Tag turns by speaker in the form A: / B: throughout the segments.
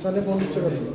A: साले फोन नीचे कर दो।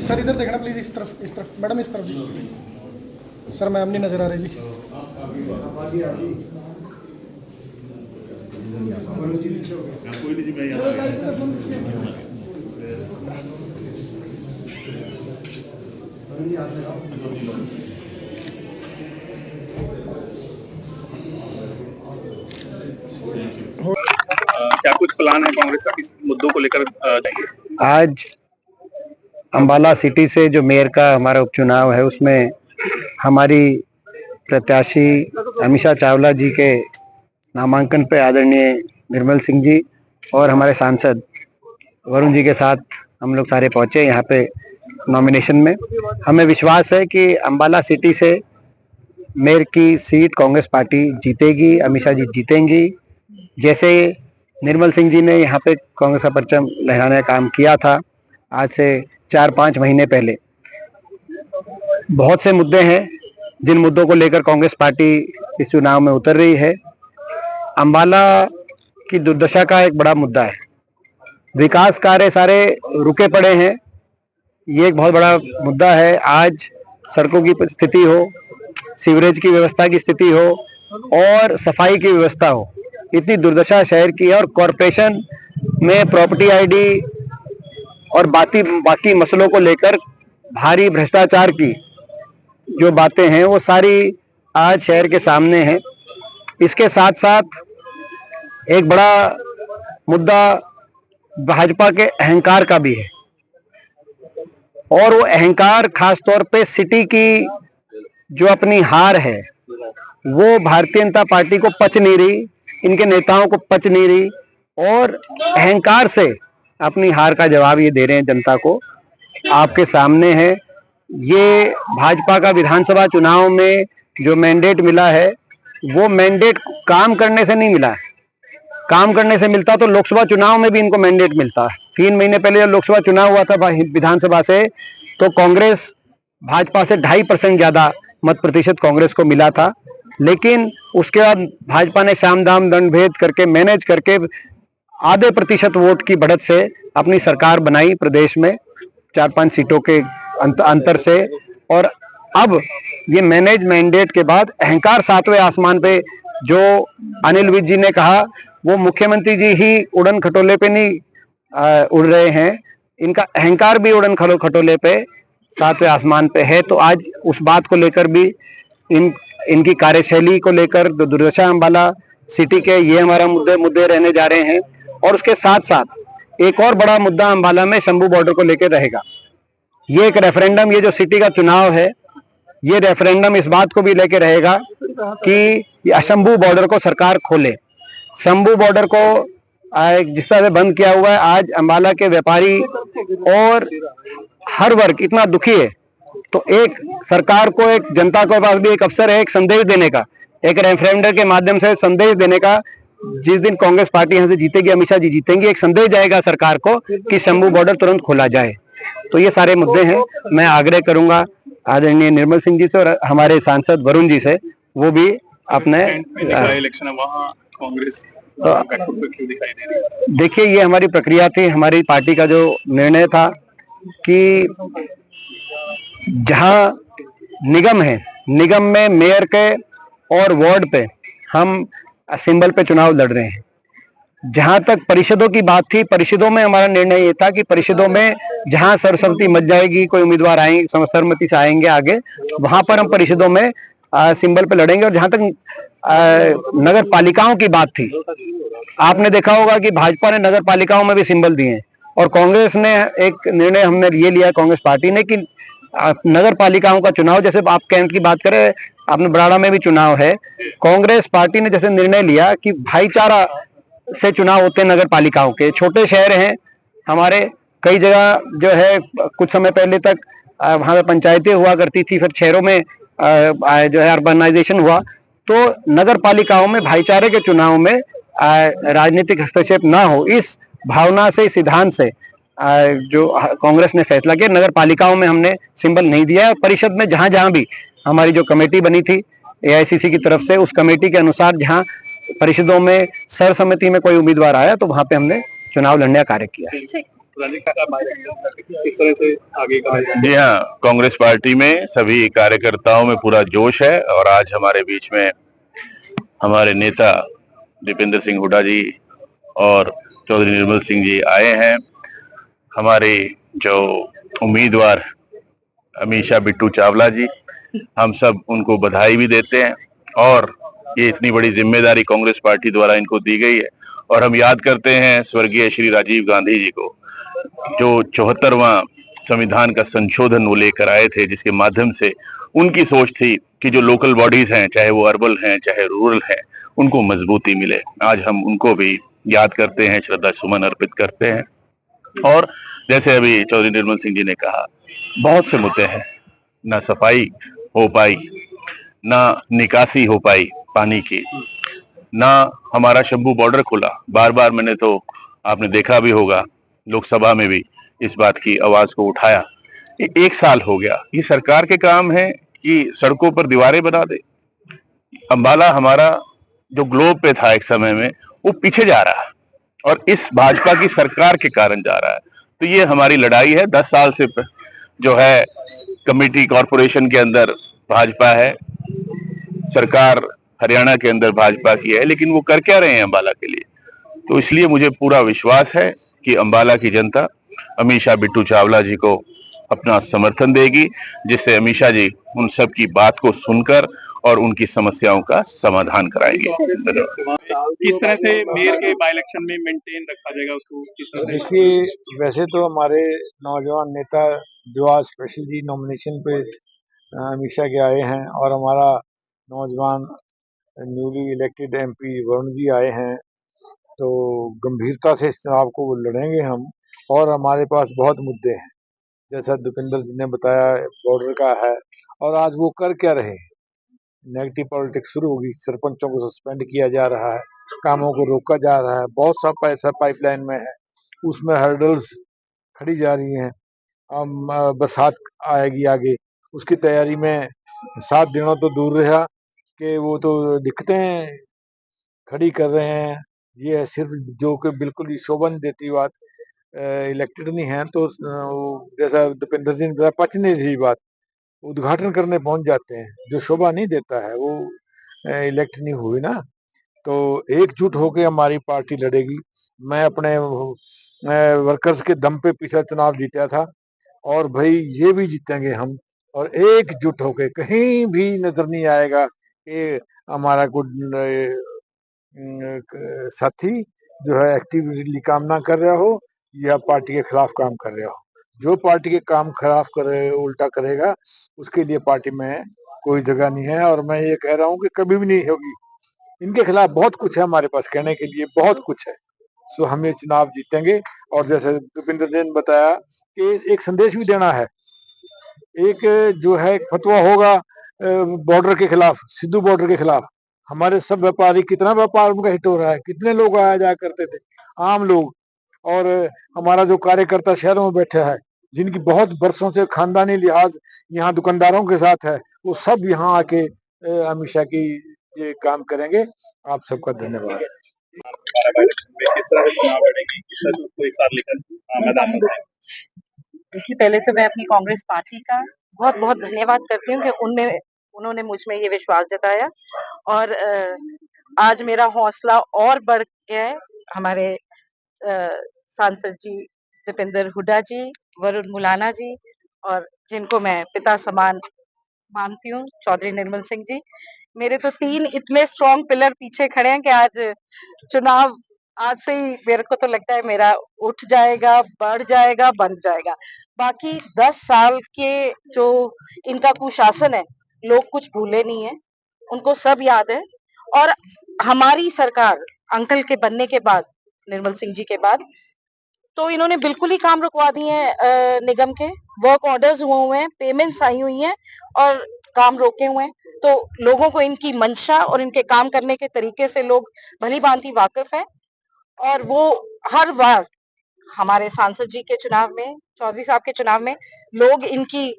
A: सर इधर देखना प्लीज, इस तरफ मैडम, इस तरफ जी। सर मैम नहीं नजर आ रही जी।
B: कोई नहीं जी, मैं यहाँ क्या कुछ प्लान है कांग्रेस का किस मुद्दों को लेकर जाएंगे?
C: आज अंबाला सिटी से जो मेयर का हमारा उपचुनाव है उसमें हमारी प्रत्याशी अमीषा चावला जी के नामांकन पे आदरणीय निर्मल सिंह जी और हमारे सांसद वरुण जी के साथ हम लोग सारे पहुंचे यहाँ पे नॉमिनेशन में। हमें विश्वास है कि अंबाला सिटी से मेयर की सीट कांग्रेस पार्टी जीतेगी, अमीषा जी जीतेंगी। जैसे निर्मल सिंह जी ने यहाँ पे कांग्रेस का परचम लहराने का काम किया था आज से 4-5 महीने पहले। बहुत से मुद्दे हैं जिन मुद्दों को लेकर कांग्रेस पार्टी इस चुनाव में उतर रही है। अंबाला की दुर्दशा का एक बड़ा मुद्दा है, विकास कार्य सारे रुके पड़े हैं, ये एक बहुत बड़ा मुद्दा है। आज सड़कों की स्थिति हो, सीवरेज की व्यवस्था की स्थिति हो और सफाई की व्यवस्था हो, इतनी दुर्दशा शहर की है। और कॉरपोरेशन में प्रॉपर्टी आईडी और बाकी मसलों को लेकर भारी भ्रष्टाचार की जो बातें हैं वो सारी आज शहर के सामने हैं। इसके साथ साथ एक बड़ा मुद्दा भाजपा के अहंकार का भी है, और वो अहंकार खास तौर पे सिटी की जो अपनी हार है वो भारतीय जनता पार्टी को पच नहीं रही, इनके नेताओं को पच नहीं रही, और अहंकार से अपनी हार का जवाब ये दे रहे हैं जनता को। आपके सामने है, ये भाजपा का विधानसभा चुनाव में जो मैंडेट मिला है वो मैंडेट काम करने से नहीं मिला है। काम करने से मिलता तो लोकसभा चुनाव में भी इनको मैंडेट मिलता। 3 महीने पहले जब लोकसभा चुनाव हुआ था विधानसभा से, तो कांग्रेस भाजपा से 2.5% ज्यादा मत प्रतिशत कांग्रेस को मिला था। लेकिन उसके बाद भाजपा ने साम दाम दंड भेद करके मैनेज करके आधे प्रतिशत वोट की बढ़त से अपनी सरकार बनाई प्रदेश में 4-5 सीटों के अंतर से। और अब ये मैनेज मैंडेट के बाद अहंकार 7वें आसमान पे, जो अनिल विज जी ने कहा वो मुख्यमंत्री जी ही उड़न खटोले पे नहीं उड़ रहे हैं, इनका अहंकार भी उड़न खटोले पे 7वें आसमान पे है। तो आज उस बात को लेकर भी इनकी कार्यशैली को लेकर जो दुर्दशा अंबाला सिटी के, ये हमारा मुद्दे रहने जा रहे हैं। और उसके साथ साथ एक और बड़ा मुद्दा अंबाला में शंभू बॉर्डर को लेकर रहेगा। ये एक रेफरेंडम, ये जो सिटी का चुनाव है, ये रेफरेंडम इस बात को भी लेके रहेगा कि शंभू बॉर्डर को सरकार खोले। शंभू बॉर्डर को जिस तरह से बंद किया हुआ है, आज अंबाला के व्यापारी और हर वर्ग इतना दुखी है। तो एक सरकार को, एक जनता के पास भी एक अवसर है एक संदेश देने का, एक रेफरेंडम के माध्यम से संदेश देने का। जिस दिन कांग्रेस पार्टी यहाँ से जीतेगी, अमीषा जी जीतेंगी, एक संदेश जाएगा सरकार को कि शंभू बॉर्डर तुरंत खोला जाए। तो ये सारे मुद्दे हैं। मैं आग्रह करूंगा आदरणीय निर्मल सिंह जी से और हमारे सांसद वरुण जी से, वो भी अपने
B: इलेक्शन है वहाँ कांग्रेस क्यों दिखाई दे रही है?
C: देखिए, ये हमारी प्रक्रिया थी, हमारी पार्टी का जो निर्णय था कि जहां निगम है, निगम में मेयर के और वार्ड पे हम सिंबल पे चुनाव लड़ रहे हैं। जहां तक परिषदों की बात थी, परिषदों में हमारा निर्णय ये था कि परिषदों में जहां सर्वसम्मति मच जाएगी, कोई उम्मीदवार आएंगे सर्वसम्मति से आएंगे आगे, वहां पर हम परिषदों में सिंबल पे लड़ेंगे। और जहां तक नगर पालिकाओं की बात थी, आपने देखा होगा कि भाजपा ने नगर पालिकाओं में भी सिंबल दिए हैं, और कांग्रेस ने एक निर्णय हमने ये लिया, कांग्रेस पार्टी ने, कि नगर पालिकाओं का चुनाव, जैसे आप कैंट की बात करें, आपने बराड़ा में भी चुनाव है, कांग्रेस पार्टी ने जैसे निर्णय लिया कि भाईचारा से चुनाव होते हैं नगर पालिकाओं के। छोटे शहर हैं हमारे, कई जगह जो है कुछ समय पहले तक वहां पे पंचायतें हुआ करती थी, फिर शहरों में जो है अर्बनाइजेशन हुआ। तो नगर पालिकाओं में भाईचारे के चुनाव में राजनीतिक हस्तक्षेप ना हो, इस भावना से, सिद्धांत से जो कांग्रेस ने फैसला किया, नगर पालिकाओं में हमने सिंबल नहीं दिया है। परिषद में जहां जहां भी हमारी जो कमेटी बनी थी एआईसीसी की तरफ से, उस कमेटी के अनुसार जहां परिषदों में सर्वसम्मति में कोई उम्मीदवार आया तो वहां पे हमने चुनाव लड़ने का कार्य किया।
B: किस तरह से आगे का
D: जी हाँ, कांग्रेस पार्टी में सभी कार्यकर्ताओं में पूरा जोश है, और आज हमारे बीच में हमारे नेता दीपेंद्र सिंह हुड्डा जी और चौधरी निर्मल सिंह जी आए हैं। हमारे जो उम्मीदवार अमीषा बिट्टू चावला जी, हम सब उनको बधाई भी देते हैं, और ये इतनी बड़ी जिम्मेदारी कांग्रेस पार्टी द्वारा इनको दी गई है। और हम याद करते हैं स्वर्गीय श्री राजीव गांधी जी को, जो 74वां संविधान का संशोधन वो लेकर आए थे, जिसके माध्यम से उनकी सोच थी कि जो लोकल बॉडीज हैं, चाहे वो अर्बन हैं चाहे रूरल हैं, उनको मजबूती मिले। आज हम उनको भी याद करते हैं, श्रद्धा सुमन अर्पित करते हैं। और जैसे अभी चौधरी निर्मल सिंह जी ने कहा, बहुत से मुद्दे हैं, ना सफाई हो पाई, ना निकासी हो पाई पानी की, ना हमारा शंभू बॉर्डर खुला। बार बार मैंने, तो आपने देखा भी होगा, लोकसभा में भी इस बात की आवाज को उठाया। ये 1 साल हो गया, ये सरकार के काम है कि सड़कों पर दीवारें बना दे। अंबाला हमारा जो ग्लोब पे था एक समय में, वो पीछे जा रहा है, और इस भाजपा की सरकार के कारण जा रहा है। तो ये हमारी लड़ाई है। 10 साल से जो है कमेटी कॉरपोरेशन के अंदर भाजपा है, सरकार हरियाणा के अंदर भाजपा की है, लेकिन वो कर क्या रहे हैं अंबाला के लिए? तो इसलिए मुझे पूरा विश्वास है कि अंबाला की जनता अमीषा बिट्टू चावला जी को अपना समर्थन देगी, जिससे अमीषा जी उन सब की बात को सुनकर और उनकी समस्याओं का समाधान कराएंगे।
B: किस तरह से मेयर के बाई इलेक्शन में मेंटेन रखा जाएगा उसको, किस तरह से?
E: देखिए, वैसे तो हमारे नौजवान नेता जो आज स्पेशल जी नॉमिनेशन पे अमीषा के आए हैं, और हमारा नौजवान newly elected MP Varun ji आए हैं, तो गंभीरता से इस चुनाव को वो लड़ेंगे हम। और हमारे पास बहुत मुद्दे हैं, जैसा दीपेंद्र जी ने बताया, बॉर्डर का है, और आज वो कर क्या रहे हैं? नेगेटिव पॉलिटिक्स शुरू होगी, सरपंचों को सस्पेंड किया जा रहा है, कामों को रोका जा रहा है, बहुत सा पैसा पाइपलाइन में है, उसमें हर्डल्स खड़ी जा रही हैं। बरसात आएगी आगे, उसकी तैयारी में 7 दिनों तो दूर रहा कि वो तो दिक्कतें खड़ी कर रहे हैं। ये सिर्फ जो कि बिल्कुल ही शोभा नहीं देती बात, इलेक्टेड नहीं है तो जैसा दीपेंद्र जी ने बताया, पच नहीं रही बात, उद्घाटन करने पहुंच जाते हैं, जो शोभा नहीं देता है वो इलेक्ट नहीं हुई ना। तो एकजुट होकर हमारी पार्टी लड़ेगी। मैं अपने वर्कर्स के दम पे पिछला चुनाव जीता था, और भाई ये भी जीतेंगे हम। और एकजुट होके, कहीं भी नजर नहीं आएगा कि हमारा कोई साथी जो है एक्टिवली काम ना कर रहा हो या पार्टी के खिलाफ काम कर रहा हो। जो पार्टी के काम खिलाफ करे, उल्टा करेगा, उसके लिए पार्टी में कोई जगह नहीं है। और मैं ये कह रहा हूँ कि कभी भी नहीं होगी। इनके खिलाफ बहुत कुछ है हमारे पास कहने के लिए, बहुत कुछ है। सो हम ये चुनाव जीतेंगे। और जैसे दीपेंद्र जी ने बताया कि एक संदेश भी देना है, एक जो है फतवा होगा बॉर्डर के खिलाफ, सिद्धू बॉर्डर के खिलाफ। हमारे सब व्यापारी, कितना व्यापार उनका हिट हो रहा है, कितने लोग आया जाया करते थे, आम लोग। और हमारा जो कार्यकर्ता शहरों में बैठा है, जिनकी बहुत बरसों से खानदानी लिहाज यहाँ दुकानदारों के साथ है, वो सब यहाँ आके अमीषा की ये काम करेंगे। आप सबका धन्यवाद।
B: इलेक्शन में किस तरह से चुनाव लड़ेंगे, किस तरह से उसको एक साथ लेकर मैदान में जाएंगे?
F: देखिए, पहले तो मैं अपनी कांग्रेस पार्टी का बहुत बहुत धन्यवाद करती हूँ कि उन्होंने मुझ में ये विश्वास जताया, और आज मेरा हौसला और बढ़ गया है। हमारे सांसद जी दीपेंद्र हुड्डा जी, वरुण मुलाना जी, और जिनको मैं पिता समान मानती हूँ चौधरी निर्मल सिंह जी। मेरे तो 3 इतने स्ट्रॉन्ग पिलर पीछे खड़े हैं कि आज चुनाव आज से ही मेरे को तो लगता है मेरा उठ जाएगा, बढ़ जाएगा, बन जाएगा। बाकी 10 साल के जो इनका कुशासन है, लोग कुछ भूले नहीं हैं, उनको सब याद है। और हमारी सरकार अंकल के बनने के बाद, निर्मल सिंह जी के बाद, तो इन्होंने बिल्कुल ही काम रुकवा दिए हैं निगम के। वर्क ऑर्डर्स हुए हैं, पेमेंट्स आई हुई हैं और काम रोके हुए हैं। तो लोगों को इनकी मंशा और इनके काम करने के तरीके से लोग भली-भांति वाकिफ हैं और वो हर बार हमारे सांसद जी के चुनाव में, चौधरी साहब के चुनाव में लोग इनकी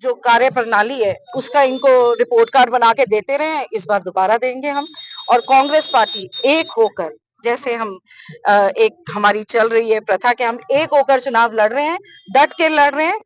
F: जो कार्य प्रणाली है उसका इनको रिपोर्ट कार्ड बना के देते रहे हैं। इस बार दोबारा देंगे हम। और कांग्रेस पार्टी एक होकर, जैसे हम एक हमारी चल रही है प्रथा कि हम एक होकर चुनाव लड़ रहे हैं, डट के लड़ रहे हैं